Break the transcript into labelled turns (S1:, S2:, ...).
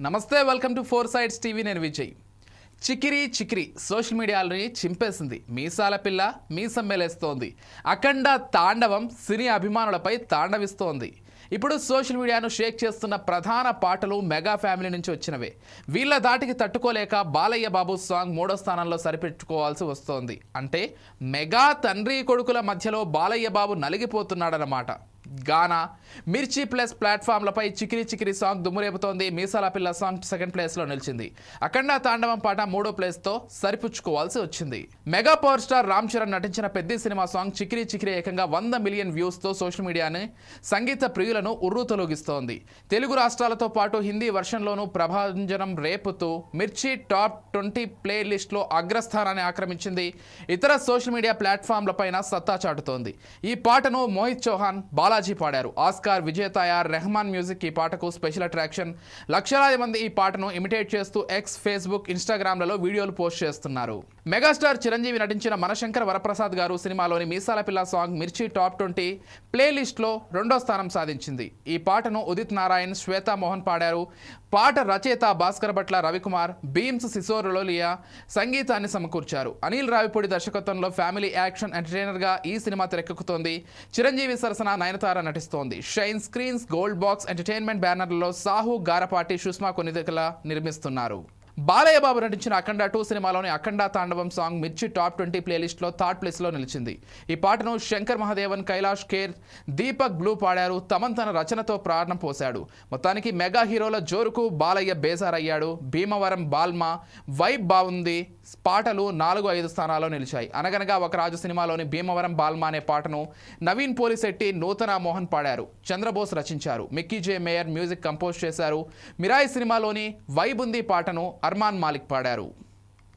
S1: నమస్తే, welcome to four sides TV. నేను Vijay. Chikiri Chikiri social మీడియాలోని చింపేసింది. మీసాల పిల్ల మీసం మేలేస్తోంది. అఖండ తాండవం సినీ అభిమానులపై తాండవిస్తోంది. ఇప్పుడు సోషల్ మీడియాను షేక్ చేస్తున్న ప్రధాన పాటలు మెగా ఫ్యామిలీ నుంచి వచ్చినవే. వీళ్ళ దాటికి తట్టుకోలేక బాలయ్య బాబు సాంగ్ 3వ స్థానంలో సరిపెట్టుకోవాల్సి వస్తోంది. అంటే మెగా తండ్రి కొడుకుల మధ్యలో బాలయ్య బాబు నలిగిపోతున్నాడన్నమాట. గానా, మిర్చి ప్లస్ ప్లాట్ఫామ్లపై చికిరి చికిరి సాంగ్ దుమ్మురేపుతోంది. మీసాల పిల్ల సాంగ్ సెకండ్ ప్లేస్లో నిలిచింది. అఖండ తాండవం పాట 3వ ప్లేస్తో సరిపుచ్చుకోవాల్సి వచ్చింది. Mega power star Ram Charan నటించిన పెద్ద సినిమా సాంగ్ చికిరి చికిరి ఏకంగా 100 మిలియన్ వ్యూస్తో సోషల్ మీడియాని సంగీత ప్రియులను ఉర్రూతలూగిస్తోంది. తెలుగు రాష్ట్రాలతో పాటు హిందీ వర్షన్లోనూ ప్రభంజనం రేపుతూ మిర్చి టాప్ 20 ప్లే లిస్ట్లో అగ్రస్థానాన్ని ఆక్రమించింది. ఇతర సోషల్ మీడియా ప్లాట్ఫామ్లపైన సత్తా చాటుతోంది. ఈ పాటను మోహిత్ చౌహాన్, బాలాజీ పాడారు. ఆస్కార్ విజేత రెహమాన్ మ్యూజిక్ ఈ పాటకు స్పెషల్ అట్రాక్షన్. లక్షలాది మంది ఈ పాటను ఇమిటేట్ చేస్తూ ఎక్స్, ఫేస్బుక్, ఇన్స్టాగ్రామ్లలో వీడియోలు పోస్ట్ చేస్తున్నారు. మెగాస్టార్ చిరంజీవి నటించిన మనశంకర వరప్రసాద్ గారు సినిమాలోని మీసాల పిల్ల సాంగ్ మిర్చి టాప్ 20 ప్లే లిస్ట్లో 2వ స్థానం సాధించింది. ఈ పాటను ఉదిత్ నారాయణ్, శ్వేతా మోహన్ పాడారు. పాట రచయిత భాస్కర్ భట్ల రవికుమార్, బీమ్స్ సిసోరలోలియా సంగీతాన్ని సమకూర్చారు. అనిల్ రావిపూడి దర్శకత్వంలో ఫ్యామిలీ యాక్షన్ ఎంటర్టైనర్గా ఈ సినిమా తెరకెక్కుతోంది. చిరంజీవి సరసన నయనతార నటిస్తోంది. Shine Screens, Gold Box Entertainment బ్యానర్లలో సాహు, గారపాటి, సుష్మా కొనిదెకల నిర్మిస్తున్నారు. బాలయ్య బాబు నటించిన అఖండ 2 సినిమాలోని అఖండ తాండవం సాంగ్ మిర్చి టాప్ 20 ప్లేలిస్ట్లో 3rd ప్లేస్లో నిలిచింది. ఈ పాటను శంకర్ మహాదేవన్, కైలాష్ ఖేర్, దీపక్ బ్లూ పాడారు. తమన్ తన రచనతో ప్రాణం పోశాడు. మొత్తానికి మెగా హీరోల జోరుకు బాలయ్య బేజారయ్యాడు. భీమవరం బాల్మా వైబ్ బాగుంది పాటలు 4-5 స్థానాల్లో నిలిచాయి. అనగనగా ఒక రాజు సినిమాలోని భీమవరం బాల్మా అనే పాటను నవీన్ పోలిశెట్టి, నూతన మోహన్ పాడారు. చంద్రబోస్ రచించారు. మిక్కీ జే మేయర్ మ్యూజిక్ కంపోజ్ చేశారు. మిరాయి సినిమాలోని వైబ్ ఉంది పాటను అర్మాన్ మాలిక్ పాడారు.